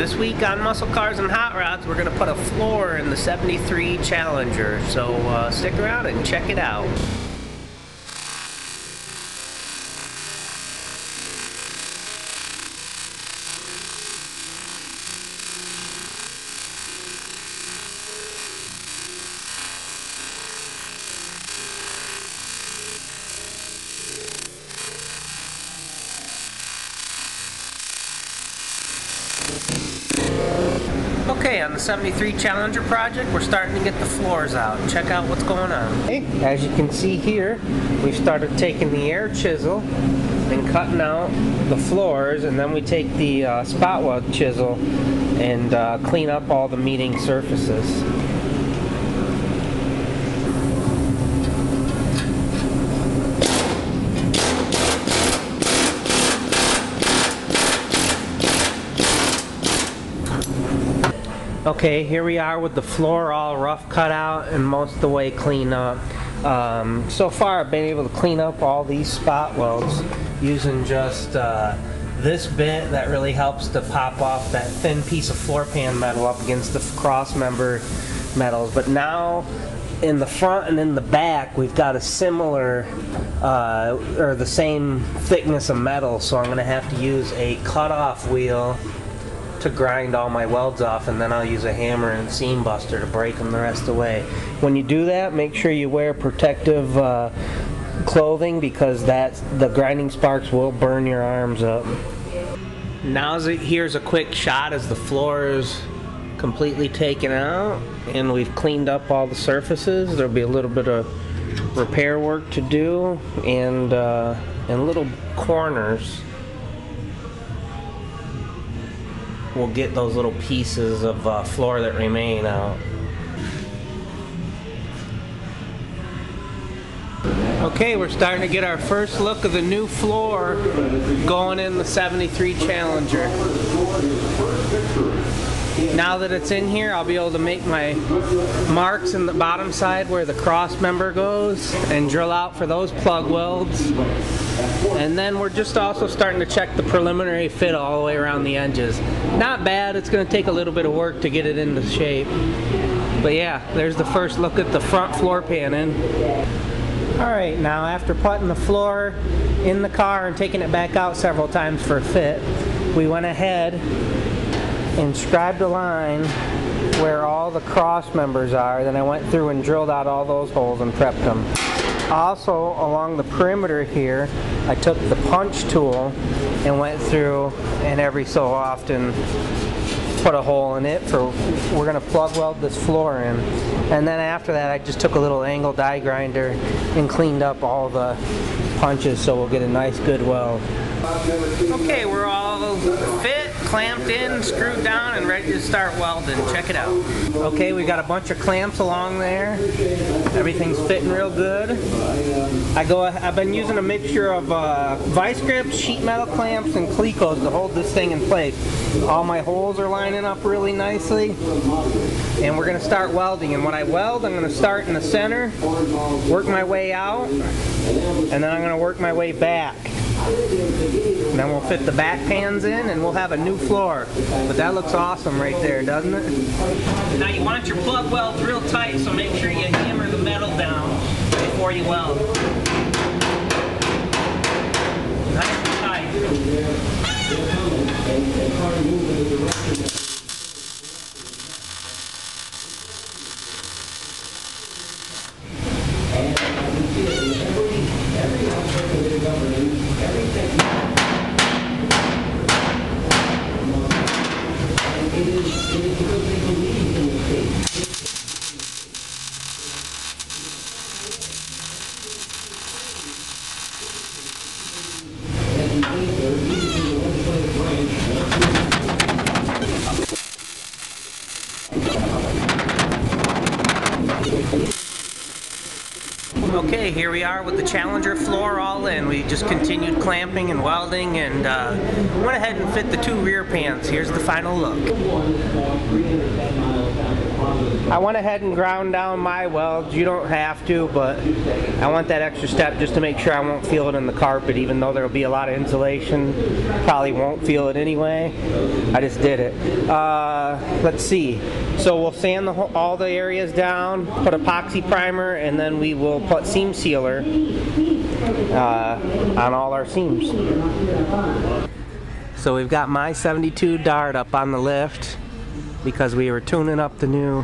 This week on Muscle Cars and Hot Rods, we're going to put a floor in the 73 Challenger, so stick around and check it out. Okay, on the 73 Challenger project, we're starting to get the floors out. Check out what's going on. Okay, as you can see here, we've started taking the air chisel and cutting out the floors, and then we take the spot weld chisel and clean up all the meeting surfaces. Okay, here we are with the floor all rough cut out and most of the way cleaned up. So far I've been able to clean up all these spot welds using just this bit that really helps to pop off that thin piece of floor pan metal up against the cross member metals. But now in the front and in the back we've got a similar or the same thickness of metal, so I'm going to have to use a cut-off wheel to grind all my welds off, and then I'll use a hammer and seam buster to break them the rest of the way. When you do that, make sure you wear protective clothing, because the grinding sparks will burn your arms up. Now here's a quick shot as the floor is completely taken out and we've cleaned up all the surfaces. There'll be a little bit of repair work to do and little corners. We'll get those little pieces of floor that remain out. Okay, we're starting to get our first look of the new floor going in the 73 Challenger. Now that it's in here, I'll be able to make my marks in the bottom side where the cross member goes and drill out for those plug welds. And then we're just also starting to check the preliminary fit all the way around the edges. Not bad, it's going to take a little bit of work to get it into shape. But yeah, there's the first look at the front floor pan in. Alright, now after putting the floor in the car and taking it back out several times for fit, we went ahead and scribed a line where all the cross members are. Then I went through and drilled out all those holes and prepped them. Also, along the perimeter here, I took the punch tool and went through and every so often put a hole in it for we're going to plug weld this floor in. And then after that, I just took a little angle die grinder and cleaned up all the punches so we'll get a nice good weld. Okay, we're all fit, clamped in, screwed down, and ready to start welding. Check it out. Okay, we got a bunch of clamps along there. Everything's fitting real good. I've been using a mixture of vice grips, sheet metal clamps, and clecos to hold this thing in place. All my holes are lining up really nicely, and we're going to start welding. And when I weld, I'm going to start in the center, work my way out, and then I'm going to work my way back. And then we'll fit the back pans in and we'll have a new floor. But that looks awesome right there, doesn't it? Now you want your plug welds real tight, so make sure you hammer the metal down before you weld. Nice and tight. Okay, here we are with the Challenger floor all in. We just continued clamping and welding and went ahead and fit the 2 rear pants. Here's the final look. I went ahead and ground down my welds. You don't have to, but I want that extra step just to make sure I won't feel it in the carpet, even though there will be a lot of insulation. Probably won't feel it anyway. I just did it. Let's see. So we'll sand all the areas down, put epoxy primer, and then we will put seam sealer on all our seams. So we've got my 72 Dart up on the lift because we were tuning up the new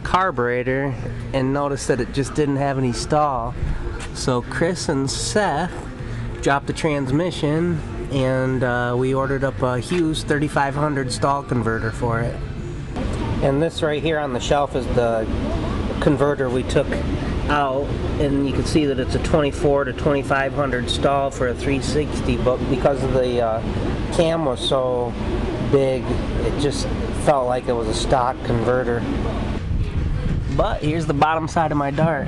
carburetor and noticed that it just didn't have any stall. So Chris and Seth dropped the transmission and we ordered up a Hughes 3500 stall converter for it. And this right here on the shelf is the converter we took out, and you can see that it's a 24 to 2500 stall for a 360, but because of the cam was so big, it just felt like it was a stock converter. But here's the bottom side of my Dart.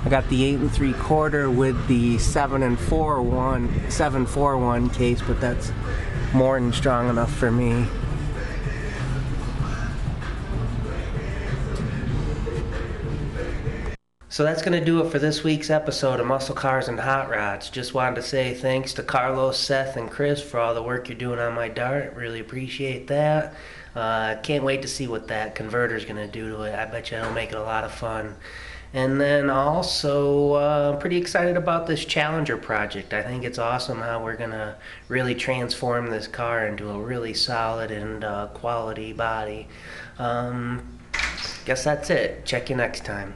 I got the 8 3/4 with the 741 case, but that's more than strong enough for me. So that's going to do it for this week's episode of Muscle Cars and Hot Rods. Just wanted to say thanks to Carlos, Seth, and Chris for all the work you're doing on my Dart. Really appreciate that. Can't wait to see what that converter is going to do to it. I bet you it'll make it a lot of fun. And then also, I'm pretty excited about this Challenger project. I think it's awesome how we're going to really transform this car into a really solid and quality body. Guess that's it. Check you next time.